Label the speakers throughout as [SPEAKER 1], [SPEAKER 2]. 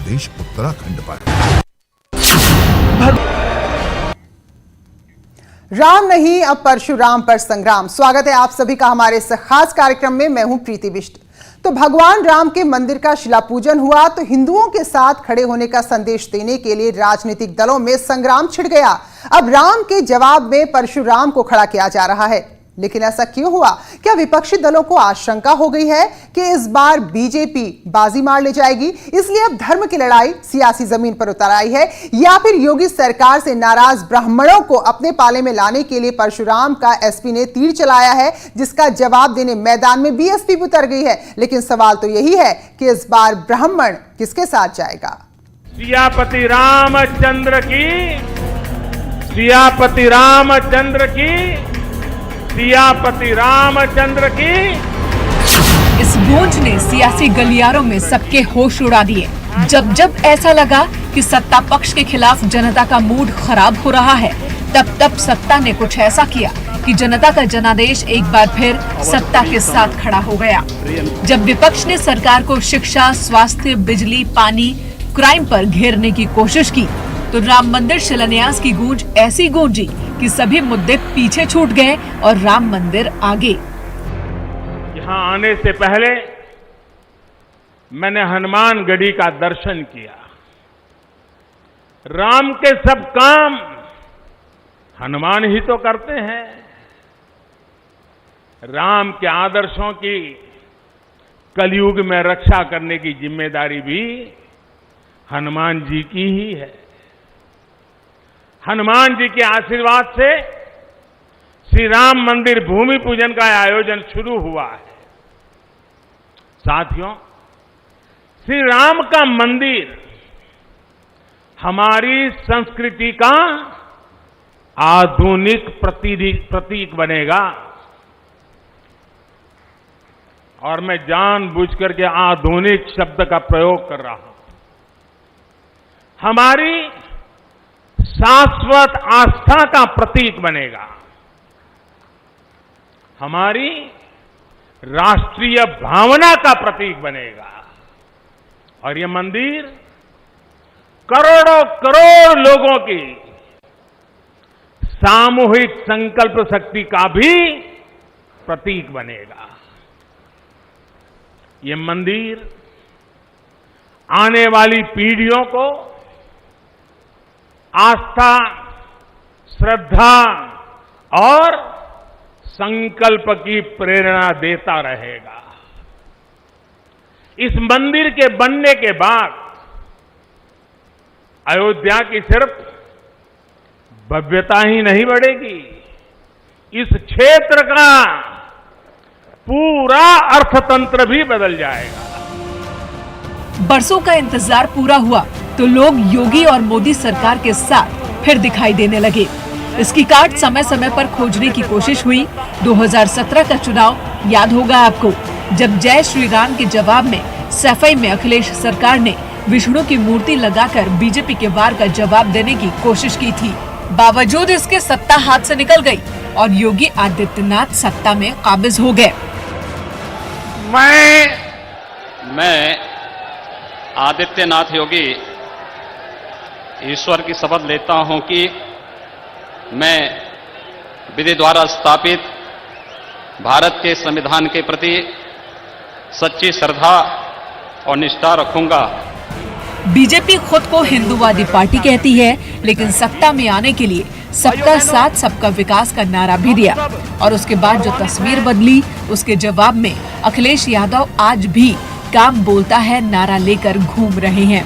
[SPEAKER 1] प्रदेश उत्तराखंड पर।
[SPEAKER 2] राम नहीं, अब परशुराम पर संग्राम। स्वागत है आप सभी का हमारे इस खास कार्यक्रम में। मैं हूं प्रीति बिष्ट। तो भगवान राम के मंदिर का शिला पूजन हुआ तो हिंदुओं के साथ खड़े होने का संदेश देने के लिए राजनीतिक दलों में संग्राम छिड़ गया। अब राम के जवाब में परशुराम को खड़ा किया जा रहा है। लेकिन ऐसा क्यों हुआ? क्या विपक्षी दलों को आशंका हो गई है कि इस बार बीजेपी बाजी मार ले जाएगी, इसलिए अब धर्म की लड़ाई सियासी जमीन पर उतर आई है? या फिर योगी सरकार से नाराज ब्राह्मणों को अपने पाले में लाने के लिए परशुराम का एसपी ने तीर चलाया है, जिसका जवाब देने मैदान में बीएसपी भी उतर गई है? लेकिन सवाल तो यही है कि इस बार ब्राह्मण किसके साथ जाएगा?
[SPEAKER 3] सियापति रामचंद्र की, सियापति रामचंद्र की, सियापति रामचंद्र की।
[SPEAKER 4] इस गूंज ने सियासी गलियारों में सबके होश उड़ा दिए। जब जब ऐसा लगा कि सत्ता पक्ष के खिलाफ जनता का मूड खराब हो रहा है, तब तब सत्ता ने कुछ ऐसा किया कि जनता का जनादेश एक बार फिर सत्ता के साथ खड़ा हो गया। जब विपक्ष ने सरकार को शिक्षा, स्वास्थ्य, बिजली, पानी, क्राइम पर घेरने की कोशिश की, तो राम मंदिर शिलान्यास की गूंज ऐसी गूंजी कि सभी मुद्दे पीछे छूट गए और राम मंदिर आगे।
[SPEAKER 3] यहाँ आने से पहले मैंने हनुमानगढ़ी का दर्शन किया। राम के सब काम हनुमान ही तो करते हैं। राम के आदर्शों की कलयुग में रक्षा करने की जिम्मेदारी भी हनुमान जी की ही है। हनुमान जी के आशीर्वाद से श्री राम मंदिर भूमि पूजन का आयोजन शुरू हुआ है। साथियों, श्री राम का मंदिर हमारी संस्कृति का आधुनिक प्रतीक बनेगा। और मैं जानबूझकर के आधुनिक शब्द का प्रयोग कर रहा हूं। हमारी शाश्वत आस्था का प्रतीक बनेगा। हमारी राष्ट्रीय भावना का प्रतीक बनेगा। और यह मंदिर करोड़ों करोड़ लोगों की सामूहिक संकल्प शक्ति का भी प्रतीक बनेगा। यह मंदिर आने वाली पीढ़ियों को आस्था, श्रद्धा और संकल्प की प्रेरणा देता रहेगा। इस मंदिर के बनने के बाद अयोध्या की सिर्फ भव्यता ही नहीं बढ़ेगी, इस क्षेत्र का पूरा अर्थतंत्र भी बदल जाएगा।
[SPEAKER 4] बरसों का इंतजार पूरा हुआ तो लोग योगी और मोदी सरकार के साथ फिर दिखाई देने लगे। इसकी काट समय समय पर खोजने की कोशिश हुई। 2017 का चुनाव याद होगा आपको, जब जय श्री राम के जवाब में सफाई में अखिलेश सरकार ने विष्णु की मूर्ति लगाकर बीजेपी के वार का जवाब देने की कोशिश की थी। बावजूद इसके सत्ता हाथ से निकल गई और योगी आदित्यनाथ सत्ता में काबिज हो गए।
[SPEAKER 5] मैं आदित्यनाथ योगी ईश्वर की शपथ लेता हूं कि मैं विधि द्वारा स्थापित भारत के संविधान के प्रति सच्ची श्रद्धा और निष्ठा रखूंगा।
[SPEAKER 4] बीजेपी खुद को हिंदूवादी पार्टी कहती है, लेकिन सत्ता में आने के लिए सबका साथ सबका विकास का नारा भी दिया। और उसके बाद जो तस्वीर बदली, उसके जवाब में अखिलेश यादव आज भी काम बोलता है नारा लेकर घूम रहे हैं।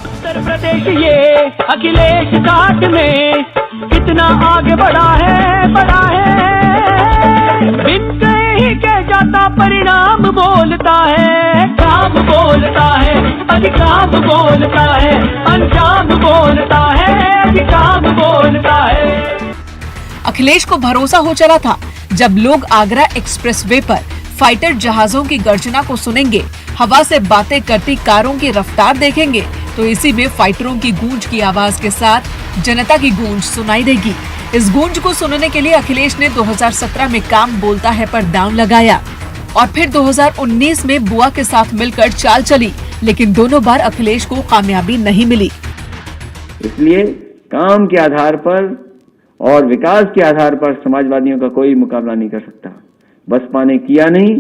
[SPEAKER 6] उत्तर प्रदेश ये अखिलेश काट में कितना आगे बढ़ा है, बढ़ा है। बिन कहे ही कह जाता परिणाम बोलता है, काम बोलता है, अधिकाम बोलता है, अंजाम बोलता है, अधिकाम बोलता है।
[SPEAKER 4] अखिलेश को भरोसा हो चला था, जब लोग आगरा एक्सप्रेसवे पर फाइटर जहाजों की गर्जना को सुनेंगे, हवा से बातें करती कारों की रफ्तार देखेंगे, तो इसी में फाइटरों की गूंज की आवाज के साथ जनता की गूंज सुनाई देगी। इस गूंज को सुनने के लिए अखिलेश ने 2017 में काम बोलता है पर दांव लगाया और फिर 2019 में बुआ के साथ मिलकर चाल चली, लेकिन दोनों बार अखिलेश को कामयाबी नहीं मिली।
[SPEAKER 1] इसलिए काम के आधार पर और विकास के आधार पर समाजवादियों का कोई मुकाबला नहीं कर सकता। बसपा ने किया नहीं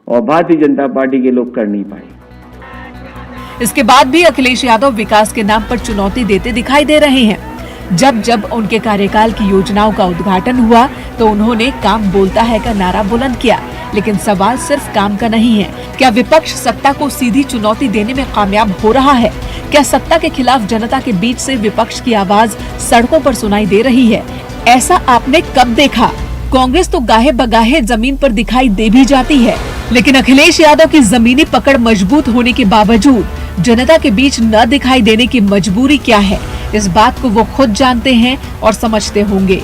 [SPEAKER 1] और भारतीय जनता पार्टी के लोग कर नहीं पाए।
[SPEAKER 4] इसके बाद भी अखिलेश यादव विकास के नाम पर चुनौती देते दिखाई दे रहे हैं। जब जब उनके कार्यकाल की योजनाओं का उद्घाटन हुआ तो उन्होंने काम बोलता है का नारा बुलंद किया, लेकिन सवाल सिर्फ काम का नहीं है। क्या विपक्ष सत्ता को सीधी चुनौती देने में कामयाब हो रहा है? क्या सत्ता के खिलाफ जनता के बीच से विपक्ष की आवाज सड़कों पर सुनाई दे रही है? ऐसा आपने कब देखा? कांग्रेस तो गाहे बगाहे जमीन पर दिखाई दे भी जाती है, लेकिन अखिलेश यादव की जमीनी पकड़ मजबूत होने के बावजूद जनता के बीच न दिखाई देने की मजबूरी क्या है, इस बात को वो खुद जानते हैं और समझते होंगे।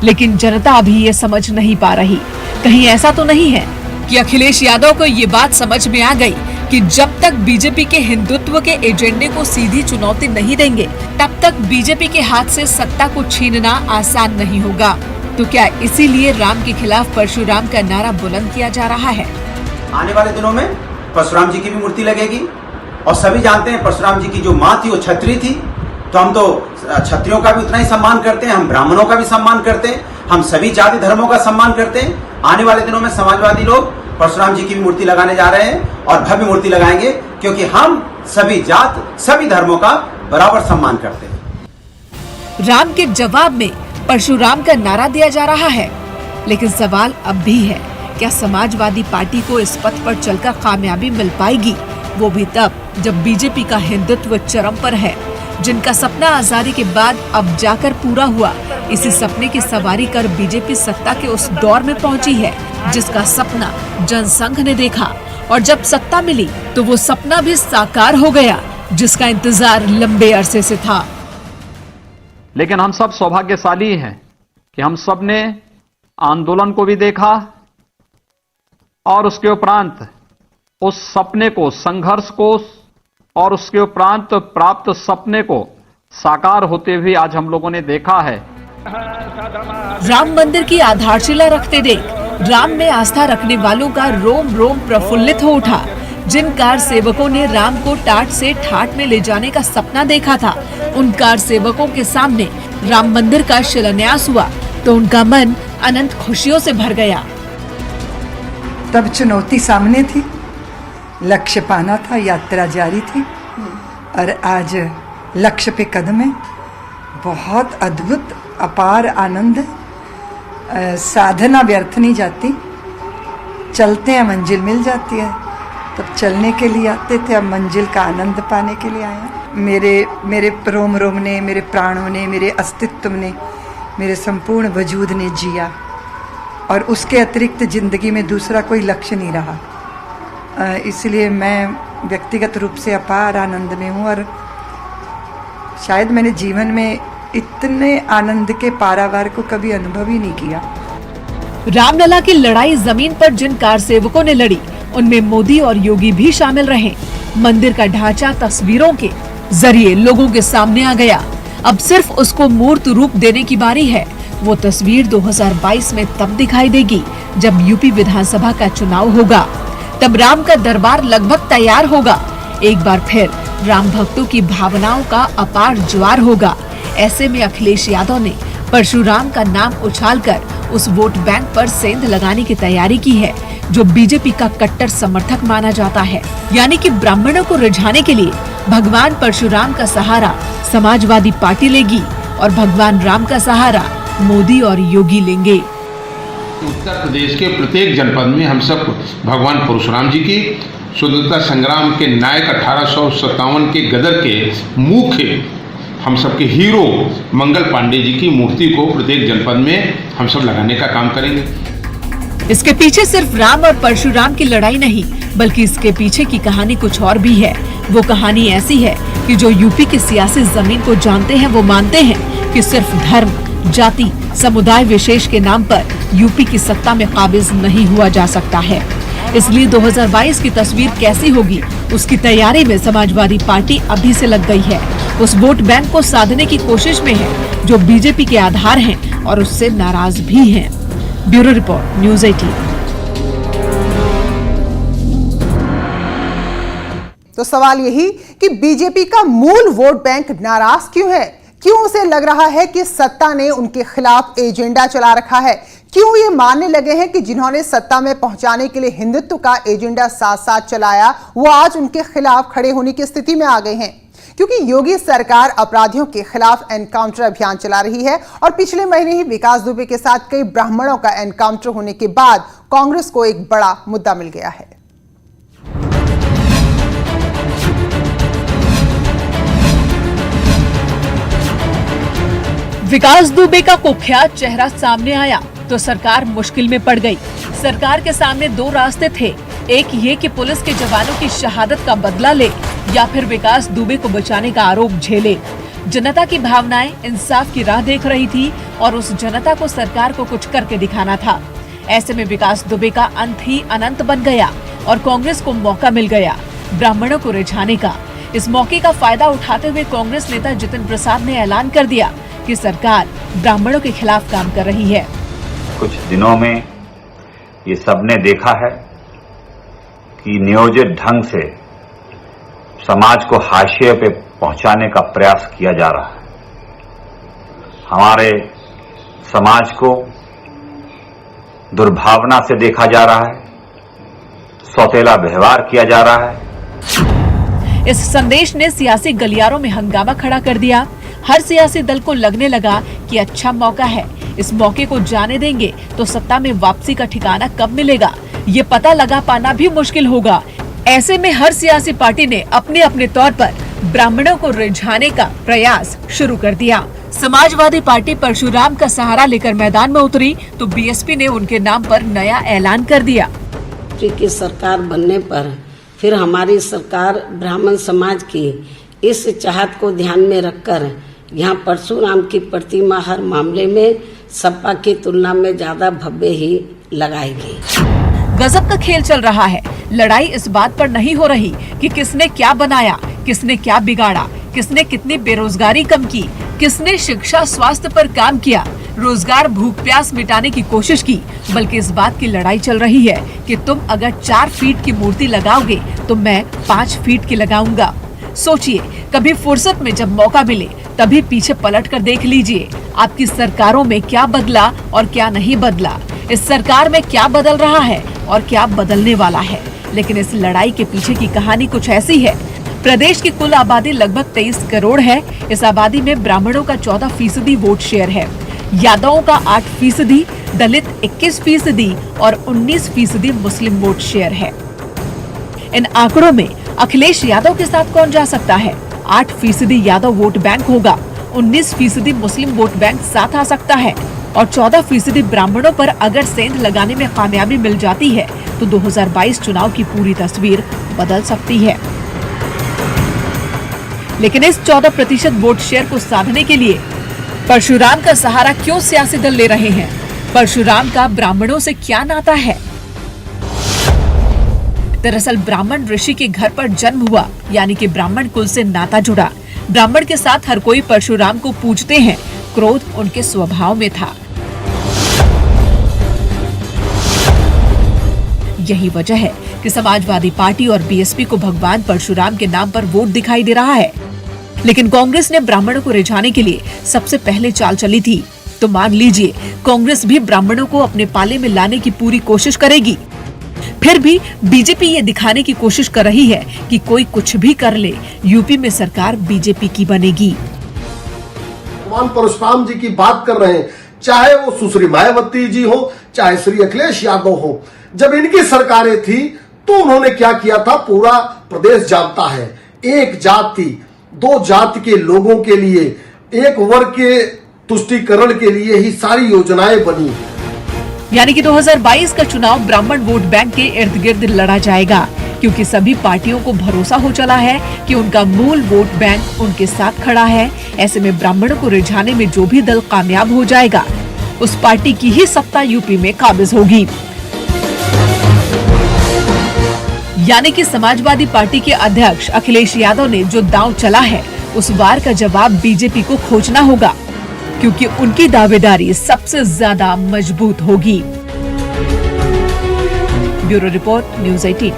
[SPEAKER 4] लेकिन जनता अभी ये समझ नहीं पा रही। कहीं ऐसा तो नहीं है कि अखिलेश यादव को ये बात समझ में आ गई कि जब तक बीजेपी के हिंदुत्व के एजेंडे को सीधी चुनौती नहीं देंगे, तब तक बीजेपी के हाथ से सत्ता को छीनना आसान नहीं होगा। तो क्या इसीलिए राम के खिलाफ परशुराम का नारा बुलंद किया जा रहा है?
[SPEAKER 7] आने वाले दिनों में परशुराम जी की भी मूर्ति लगेगी और सभी जानते हैं परशुराम जी की जो माँ थी वो छत्री थी, तो हम तो क्षत्रियों का भी उतना ही सम्मान करते हैं, हम ब्राह्मणों का भी सम्मान करते हैं, हम सभी जाति धर्मों का सम्मान करते हैं। आने वाले दिनों में समाजवादी लोग परशुराम जी की भी मूर्ति लगाने जा रहे हैं और भव्य मूर्ति लगाएंगे, क्योंकि हम सभी जात सभी धर्मों का बराबर सम्मान करते हैं।
[SPEAKER 4] राम के जवाब में परशुराम का नारा दिया जा रहा है, लेकिन सवाल अब भी है, क्या समाजवादी पार्टी को इस पथ पर चलकर कामयाबी मिल पाएगी? वो भी तब जब बीजेपी का हिंदुत्व चरम पर है। जिनका सपना आजादी के बाद अब जाकर पूरा हुआ, इसी सपने की सवारी कर बीजेपी सत्ता के उस दौर में पहुंची है जिसका सपना जनसंघ ने देखा, और जब सत्ता मिली तो वो सपना भी साकार हो गया जिसका इंतजार लंबे अरसे से था।
[SPEAKER 5] लेकिन हम सब सौभाग्यशाली हैं कि हम सब ने आंदोलन को भी देखा और उसके उपरांत उस सपने को, संघर्ष को और उसके उपरांत प्राप्त सपने को साकार होते हुए आज हम लोगों ने देखा है।
[SPEAKER 4] राम मंदिर की आधारशिला रखते देख राम में आस्था रखने वालों का रोम रोम प्रफुल्लित हो उठा। जिन कार सेवकों ने राम को टाट से ठाट में ले जाने का सपना देखा था, उन कार सेवकों के सामने राम मंदिर का शिलान्यास हुआ तो उनका मन अनंत खुशियों से भर गया।
[SPEAKER 8] तब चुनौती सामने थी, लक्ष्य पाना था, यात्रा जारी थी, और आज लक्ष्य पे कदम है। बहुत अद्भुत अपार आनंद है। साधना व्यर्थ नहीं जाती, चलते हैं मंजिल मिल जाती है। तब चलने के लिए आते थे, अब मंजिल का आनंद पाने के लिए आए। मेरे रोम रोम ने, मेरे प्राणों ने, मेरे अस्तित्व ने, मेरे संपूर्ण वजूद ने जिया, और उसके अतिरिक्त जिंदगी में दूसरा कोई लक्ष्य नहीं रहा। इसलिए मैं व्यक्तिगत रूप से अपार आनंद में हूँ, और शायद मैंने जीवन में इतने आनंद के पारावार को कभी अनुभव ही नहीं किया।
[SPEAKER 4] रामलला की लड़ाई जमीन पर जिन कार सेवकों ने लड़ी, उनमें मोदी और योगी भी शामिल रहे। मंदिर का ढांचा तस्वीरों के जरिए लोगों के सामने आ गया। अब सिर्फ उसको मूर्त रूप देने की बारी है। वो तस्वीर 2022 में तब दिखाई देगी जब यूपी विधानसभा का चुनाव होगा। तब राम का दरबार लगभग तैयार होगा। एक बार फिर राम भक्तों की भावनाओं का अपार ज्वार होगा। ऐसे में अखिलेश यादव ने परशुराम का नाम उछालकर उस वोट बैंक पर सेंध लगाने की तैयारी की है, जो बीजेपी का कट्टर समर्थक माना जाता है। यानी कि ब्राह्मणों को रिझाने के लिए भगवान परशुराम का सहारा समाजवादी पार्टी लेगी और भगवान राम का सहारा मोदी और योगी लेंगे।
[SPEAKER 9] उत्तर प्रदेश के प्रत्येक जनपद में हम सब भगवान परशुराम जी की, स्वतंत्रता संग्राम के नायक 1857 के गदर के मुख्य हम सब के हीरो मंगल पांडे जी की मूर्ति को प्रत्येक जनपद में हम सब लगाने का काम करेंगे।
[SPEAKER 4] इसके पीछे सिर्फ राम और परशुराम की लड़ाई नहीं, बल्कि इसके पीछे की कहानी कुछ और भी है। वो कहानी ऐसी है कि जो यूपी की सियासी जमीन को जानते हैं वो मानते हैं कि सिर्फ धर्म, जाति, समुदाय विशेष के नाम पर यूपी की सत्ता में काबिज नहीं हुआ जा सकता है। इसलिए 2022 की तस्वीर कैसी होगी, उसकी तैयारी में समाजवादी पार्टी अभी से लग गई है। उस वोट बैंक को साधने की कोशिश में है जो बीजेपी के आधार हैं और उससे नाराज भी हैं। Bureau report, news 18।
[SPEAKER 2] तो सवाल यही कि बीजेपी का मूल वोट बैंक नाराज क्यों है? क्यों उसे लग रहा है कि सत्ता ने उनके खिलाफ एजेंडा चला रखा है? क्यों ये मानने लगे हैं कि जिन्होंने सत्ता में पहुंचाने के लिए हिंदुत्व का एजेंडा साथ साथ चलाया, वो आज उनके खिलाफ खड़े होने की स्थिति में आ गए हैं? क्योंकि योगी सरकार अपराधियों के खिलाफ एनकाउंटर अभियान चला रही है और पिछले महीने ही विकास दुबे के साथ कई ब्राह्मणों का एनकाउंटर होने के बाद कांग्रेस को एक बड़ा मुद्दा मिल गया है।
[SPEAKER 4] विकास दुबे का कुख्यात चेहरा सामने आया तो सरकार मुश्किल में पड़ गई। सरकार के सामने दो रास्ते थे, एक ये कि पुलिस के जवानों की शहादत का बदला ले या फिर विकास दुबे को बचाने का आरोप झेले। जनता की भावनाएं इंसाफ की राह देख रही थी और उस जनता को सरकार को कुछ करके दिखाना था। ऐसे में विकास दुबे का अंत ही अनंत बन गया और कांग्रेस को मौका मिल गया ब्राह्मणों को रिझाने का। इस मौके का फायदा उठाते हुए कांग्रेस नेता जितिन प्रसाद ने ऐलान कर दिया कि सरकार ब्राह्मणों के खिलाफ काम कर रही है।
[SPEAKER 10] कुछ दिनों में ये सबने देखा है कि नियोजित ढंग से समाज को हाशिए पे पहुंचाने का प्रयास किया जा रहा है। हमारे समाज को दुर्भावना से देखा जा रहा है, सौतेला व्यवहार किया जा रहा है।
[SPEAKER 4] इस संदेश ने सियासी गलियारों में हंगामा खड़ा कर दिया। हर सियासी दल को लगने लगा कि अच्छा मौका है, इस मौके को जाने देंगे तो सत्ता में वापसी का ठिकाना कब मिलेगा ये पता लगा पाना भी मुश्किल होगा। ऐसे में हर सियासी पार्टी ने अपने अपने तौर पर ब्राह्मणों को रिझाने का प्रयास शुरू कर दिया। समाजवादी पार्टी परशुराम का सहारा लेकर मैदान में उतरी तो बीएसपी ने उनके नाम पर नया ऐलान कर दिया।
[SPEAKER 11] की सरकार बनने पर फिर हमारी सरकार ब्राह्मण समाज की इस चाहत को ध्यान में रखकर यहाँ परशुराम की प्रतिमा हर मामले में सपा की तुलना में ज्यादा भव्य ही लगाएगी।
[SPEAKER 4] गजब का खेल चल रहा है। लड़ाई इस बात पर नहीं हो रही कि किसने क्या बनाया, किसने क्या बिगाड़ा, किसने कितनी बेरोजगारी कम की, किसने शिक्षा स्वास्थ्य पर काम किया, रोजगार भूख प्यास मिटाने की कोशिश की, बल्कि इस बात की लड़ाई चल रही है कि तुम अगर 4 फीट की मूर्ति लगाओगे तो मैं 5 फीट की लगाऊंगा। सोचिए, कभी फुर्सत में जब मौका मिले तभी पीछे पलट कर देख लीजिए आपकी सरकारों में क्या बदला और क्या नहीं बदला। इस सरकार में क्या बदल रहा है और क्या बदलने वाला है। लेकिन इस लड़ाई के पीछे की कहानी कुछ ऐसी है। प्रदेश की कुल आबादी लगभग 23 करोड़ है। इस आबादी में ब्राह्मणों का 14% वोट शेयर है, यादवों का 8%, दलित 21% और 19% मुस्लिम वोट शेयर है। इन आंकड़ों में अखिलेश यादव के साथ कौन जा सकता है? 8% यादव वोट बैंक होगा, 19% मुस्लिम वोट बैंक साथ आ सकता है और 14% ब्राह्मणों पर अगर सेंध लगाने में कामयाबी मिल जाती है तो 2022 चुनाव की पूरी तस्वीर बदल सकती है। लेकिन इस 14% वोट शेयर को साधने के लिए परशुराम का सहारा क्यों सियासी दल ले रहे हैं? परशुराम का ब्राह्मणों से क्या नाता है? दरअसल ब्राह्मण ऋषि के घर पर जन्म हुआ, यानी कि ब्राह्मण कुल से नाता जुड़ा। ब्राह्मण के साथ हर कोई परशुराम को पूजते हैं, क्रोध उनके स्वभाव में था। यही वजह है कि समाजवादी पार्टी और बीएसपी को भगवान परशुराम के नाम पर वोट दिखाई दे रहा है। लेकिन कांग्रेस ने ब्राह्मणों को रिझाने के लिए सबसे पहले चाल चली थी, तो मान लीजिए कांग्रेस भी ब्राह्मणों को अपने पाले में लाने की पूरी कोशिश करेगी। फिर भी बीजेपी ये दिखाने की कोशिश कर रही है कि कोई कुछ भी कर ले, यूपी में सरकार बीजेपी की बनेगी।
[SPEAKER 12] भगवान परशुराम जी की बात कर रहे हैं, चाहे वो सुश्री मायावती जी हो, चाहे श्री अखिलेश यादव हो। जब इनकी सरकारें थी तो उन्होंने क्या किया था, पूरा प्रदेश जानता है। एक जाति 2 जाति के लोगों के लिए, एक वर्ग के तुष्टीकरण के लिए ही सारी योजनाएं बनी।
[SPEAKER 4] यानी कि 2022 का चुनाव ब्राह्मण वोट बैंक के इर्द गिर्द लड़ा जाएगा, क्योंकि सभी पार्टियों को भरोसा हो चला है कि उनका मूल वोट बैंक उनके साथ खड़ा है। ऐसे में ब्राह्मणों को रिझाने में जो भी दल कामयाब हो जाएगा, उस पार्टी की ही सत्ता यूपी में काबिज होगी। यानी कि समाजवादी पार्टी के अध्यक्ष अखिलेश यादव ने जो दांव चला है, उस वार का जवाब बीजेपी को खोजना होगा, क्योंकि उनकी दावेदारी सबसे ज्यादा मजबूत होगी। Bureau report, news 18।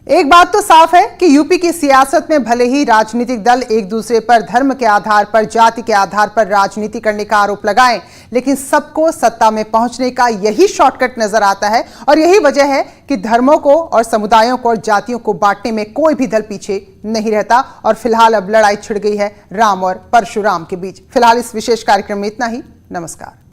[SPEAKER 2] एक बात तो साफ है कि यूपी की सियासत में भले ही राजनीतिक दल एक दूसरे पर धर्म के आधार पर, जाति के आधार पर राजनीति करने का आरोप लगाएं, लेकिन सबको सत्ता में पहुंचने का यही शॉर्टकट नजर आता है। और यही वजह है कि धर्मों को और समुदायों को और जातियों को बांटने में कोई भी दल पीछे नहीं रहता। और फिलहाल अब लड़ाई छिड़ गई है राम और परशुराम के बीच। फिलहाल इस विशेष कार्यक्रम में इतना ही। नमस्कार।